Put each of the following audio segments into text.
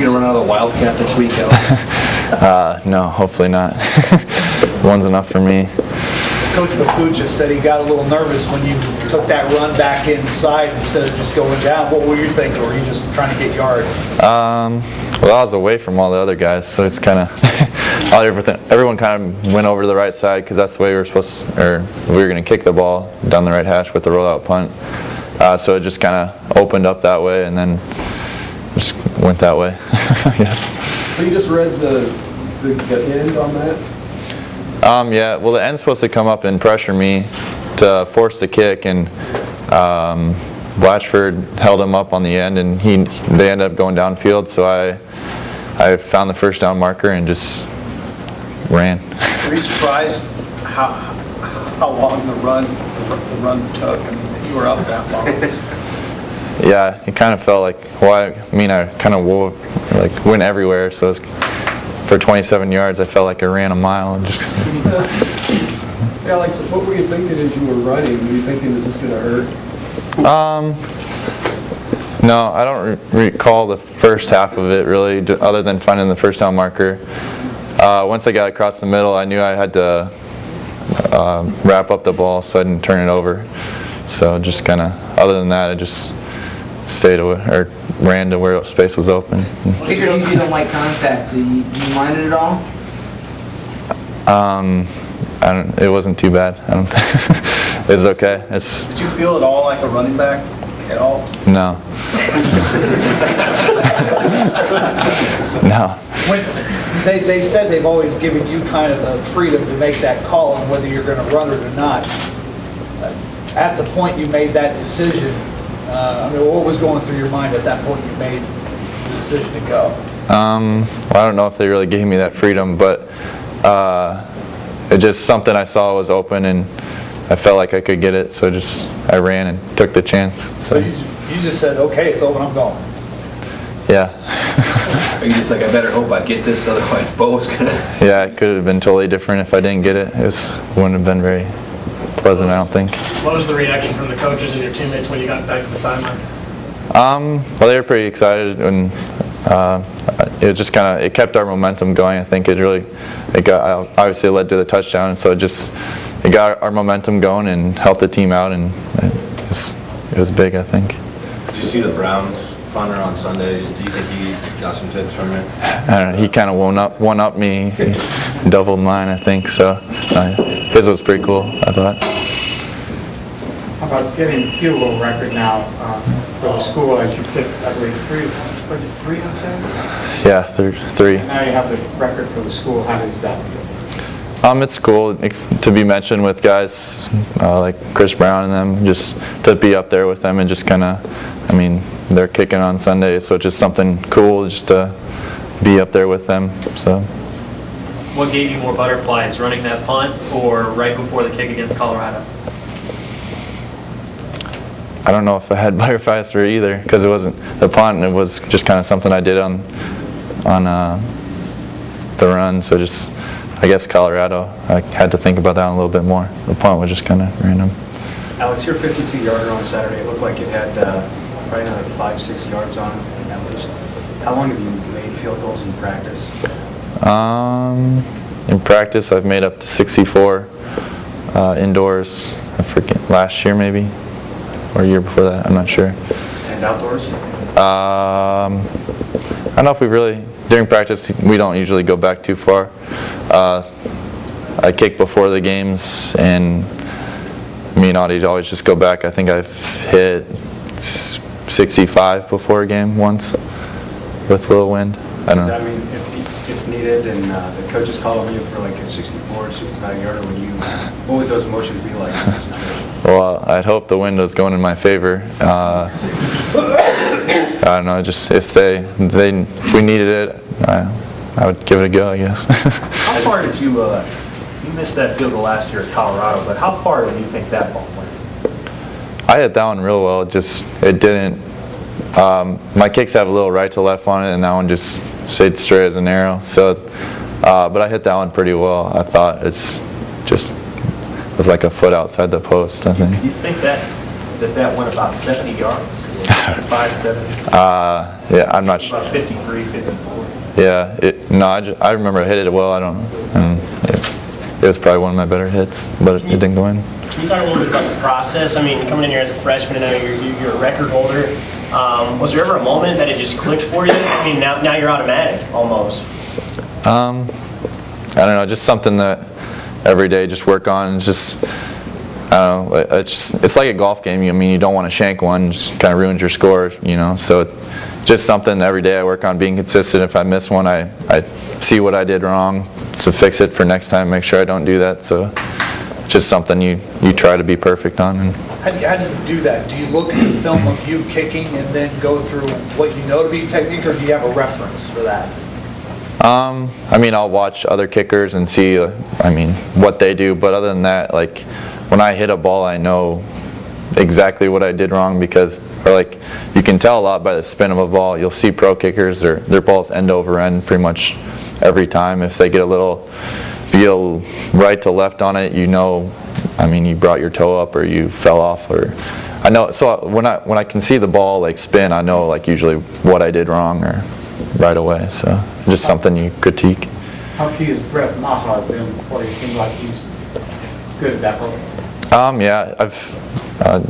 you going to run out of the Wildcat this week, Alex? No, hopefully not. One's enough for me. Coach McCoo just said he got a little nervous when you took that run back inside instead of just going down. What were you thinking? Were you just trying to get yards? Well, I was away from all the other guys, so it's kind of everyone kind of went over to the right side because that's the way we were going to kick the ball down the right hash with the rollout punt. So it just kind of opened up that way and then just went that way, I guess. So you just read the end on that? Yeah, well, the end's supposed to come up and pressure me to force the kick, and Blatchford held him up on the end, and they ended up going downfield, so I found the first down marker and just ran. Were you surprised how long the run took? I mean, you were up that long. Yeah, it kind of felt like, I kind of went everywhere, so it's, for 27 yards, I felt like I ran a mile and just. Yeah, like, so what were you thinking as you were running? Were you thinking, is this going to hurt? No, I don't recall the first half of it really, other than finding the first down marker. Once I got across the middle, I knew I had to wrap up the ball so I didn't turn it over. So just kind of, other than that, I just stayed or ran to where space was open. Kicker usually don't like contact. Do you mind it at all? It wasn't too bad. I don't think it was okay. Did you feel at all like a running back at all? No. No. When they said they've always given you kind of the freedom to make that call on whether you're going to run it or not. At the point you made that decision, what was going through your mind at that point you made the decision to go? Well, I don't know if they really gave me that freedom, but it just something I saw was open and I felt like I could get it, so I ran and took the chance. So you just said, okay, it's open, I'm going. Yeah. Are you just like, I better hope I get this, otherwise Bo's gonna. Yeah, it could have been totally different if I didn't get it. Wouldn't have been very pleasant, I don't think. What was the reaction from the coaches and your teammates when you got back to the sideline? Well, they were pretty excited, and it just it kept our momentum going. I think it got obviously led to the touchdown, and so it got our momentum going and helped the team out, and it was big, I think. Did you see the Browns punter on Sunday? Do you think he got some tips from it? I don't know, he kind of one up me, he doubled mine, I think. So his was pretty cool, I thought. How about getting the field goal record now for the school as you kicked, I believe, three on Saturday? Yeah, three. And now you have the record for the school. How does that feel? It's cool to be mentioned with guys like Chris Brown and them, just to be up there with them and just they're kicking on Sunday, so it's just something cool just to be up there with them. So. What gave you more butterflies, running that punt or right before the kick against Colorado? I don't know if I had butterflies for either, because it wasn't the punt. It was just kind of something I did on the run. So I guess Colorado, I had to think about that a little bit more. The punt was just kind of random. Alex, your 52-yarder on Saturday, it looked like it had probably another 5-6 yards on it at least. How long have you made field goals in practice? In practice, I've made up to 64 indoors. I forget, last year maybe, or a year before that. I'm not sure. And outdoors? I don't know if during practice, we don't usually go back too far. I kick before the games, and me and Audie always just go back. I think I've hit 65 before a game once with a little wind. I don't know. Does that mean if needed and the coaches call on you for like a 64 or 65 yarder, what would those motions be like in that situation? Well, I'd hope the wind was going in my favor. I don't know, just if we needed it, I would give it a go, I guess. How far did you missed that field goal last year at Colorado, but how far do you think that ball went? I hit that one real well, it didn't, my kicks have a little right to left on it, and that one just stayed straight as an arrow. So, but I hit that one pretty well. I thought it was like a foot outside the post, I think. Do you think that that went about 70 yards, 5, 7, Yeah, I'm not sure. about 53, 54. Yeah, I remember I hit it well. It was probably one of my better hits, but it didn't go in. Can you talk a little bit about the process? I mean, coming in here as a freshman and now you're a record holder. Was there ever a moment that it just clicked for you? I mean, now you're automatic almost. I don't know, just something that every day just work on. It's just, I don't know, it's like a golf game. I mean, you don't want to shank one, it just kind of ruins your score, you know. So just something every day I work on being consistent. If I miss one, I see what I did wrong, so fix it for next time, make sure I don't do that. So just something you try to be perfect on. And How do you do that? Do you look at the film of you kicking and then go through what you know to be technique, or do you have a reference for that? I mean, I'll watch other kickers and see, what they do. But other than that, like, when I hit a ball, I know exactly what I did wrong because, you can tell a lot by the spin of a ball. You'll see pro kickers, their balls end over end pretty much every time. If they get a little right to left on it, you know, you brought your toe up or you fell off, or I know. So when I can see the ball like spin, I know like usually what I did wrong or right away. So just something you critique. How key has Brett Maher been for you? Seems like he's good at that role. Yeah, I've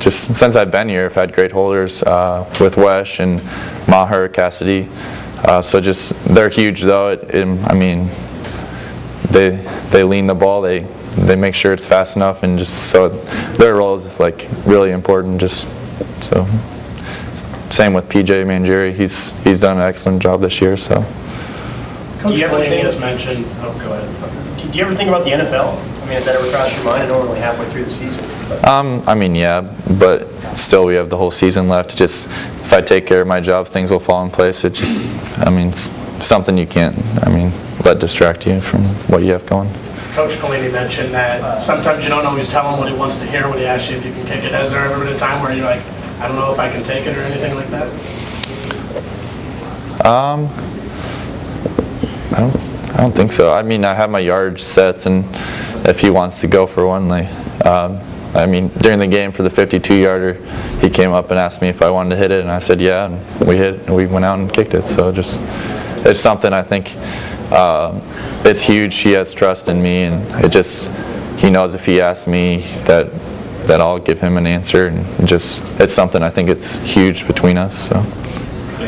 just since I've been here, I've had great holders with Wesh and Maher, Cassidy. So just they're huge though. They lean the ball. They make sure it's fast enough, and just so their role is just like really important. Just so same with PJ Mangieri. He's done an excellent job this year. So. Do you ever think, as mentioned, go ahead. Do you ever think about the NFL? I mean, has that ever crossed your mind? I know we're only halfway through the season. But. Yeah, but still we have the whole season left. Just if I take care of my job, things will fall in place. It just, it's something you can't, let distract you from what you have going. Coach Pelini mentioned that sometimes you don't always tell him what he wants to hear when he asks you if you can kick it. Has there ever been a time where you're like, I don't know if I can take it or anything like that? I don't think so. I have my yard sets, and if he wants to go for one, during the game for the 52-yarder, he came up and asked me if I wanted to hit it, and I said yeah, and we went out and kicked it. So it's something I think it's huge. He has trust in me, and he knows if he asks me that I'll give him an answer, and it's something I think it's huge between us. So.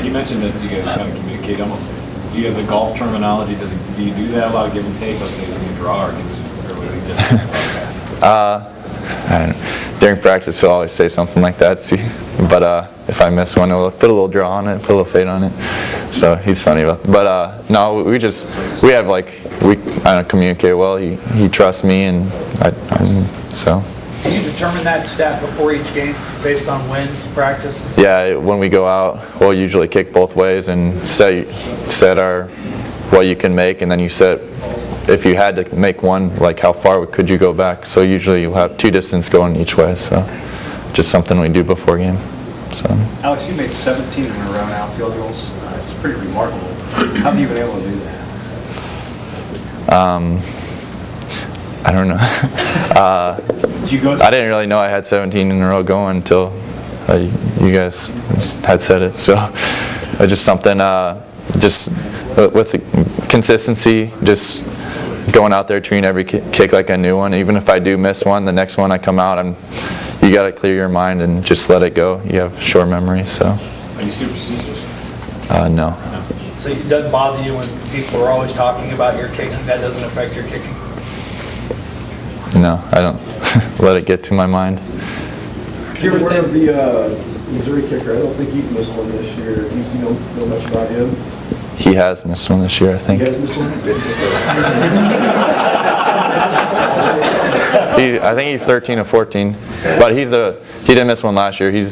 You mentioned that you guys kind of communicate almost. Do you have the golf terminology? Do you do that a lot of give and take? Let's say when you draw, or I don't know. During practice, we'll always say something like that. But if I miss one, we'll put a little draw on it, put a little fade on it. So he's funny about it. But no, we communicate well. He trusts me, and so. Do you determine that stat before each game based on wins, practice? Yeah, when we go out, we'll usually kick both ways and set our what you can make, and then you set if you had to make one, like how far could you go back. So usually you'll have two distance going each way. So just something we do before game. So. Alex, you made 17 in a row now field goals. It's pretty remarkable. How have you been able to do that? I don't know. I didn't really know I had 17 in a row going until you guys had said it. So just something, just with the consistency, just going out there treating every kick like a new one. Even if I do miss one, the next one I come out, you got to clear your mind and just let it go. You have short memory. So. Are you superstitious? No. So it doesn't bother you when people are always talking about your kicking? That doesn't affect your kicking? No, I don't let it get to my mind. You're aware of the Missouri kicker. I don't think he's missed one this year. You don't know much about him? He has missed one this year, I think. He has missed one? I think he's 13 or 14, but he didn't miss one last year. He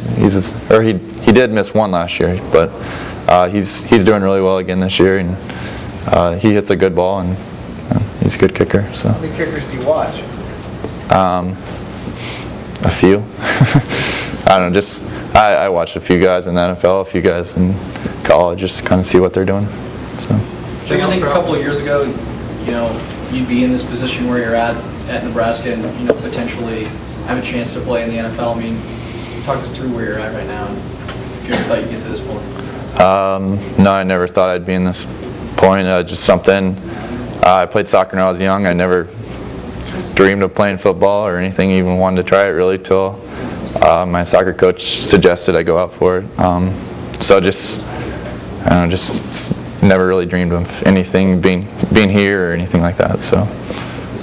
did miss one last year, but he's doing really well again this year, and he hits a good ball, and he's a good kicker. So. How many kickers do you watch? A few. I don't know, I watched a few guys in the NFL, a few guys in college, just to kind of see what they're doing. So. Do you think a couple of years ago, you'd be in this position where you're at Nebraska and, potentially have a chance to play in the NFL? I mean, you talk us through where you're at right now, and if you ever thought you'd get to this point? No, I never thought I'd be in this point. Just something. I played soccer when I was young. I never dreamed of playing football or anything, even wanted to try it really till my soccer coach suggested I go out for it. So just, I don't know, just never really dreamed of anything being here or anything like that. So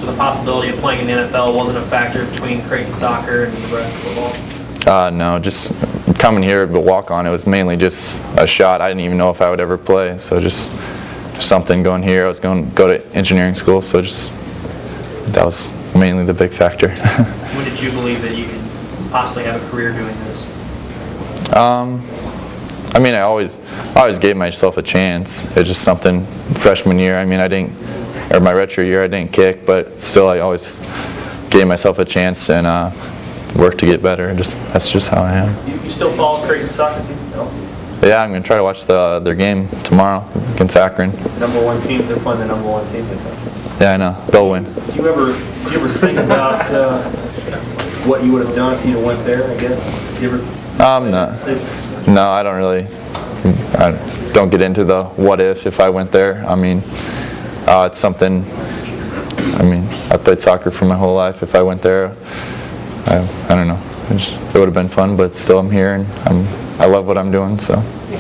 the possibility of playing in the NFL wasn't a factor between Creighton soccer and Nebraska football? No, just coming here to walk on, it was mainly just a shot. I didn't even know if I would ever play, so just something going here. I was going to go to engineering school, so just that was mainly the big factor. When did you believe that you could possibly have a career doing this? I mean, I always gave myself a chance. It's just something freshman year. I mean, or my redshirt year, I didn't kick, but still, I always gave myself a chance and worked to get better. That's just how I am. You still follow Creighton soccer team? No. Yeah, I'm going to try to watch their game tomorrow against Akron. Number one team, they're playing the number one team. Yeah, I know. They'll win. Did you ever think about what you would have done if you went there, I guess? Did you ever? No, I don't really. I don't get into the what if I went there. I mean, it's something. I mean, I played soccer for my whole life. If I went there, I don't know. It would have been fun, but still I'm here and I love what I'm doing, so.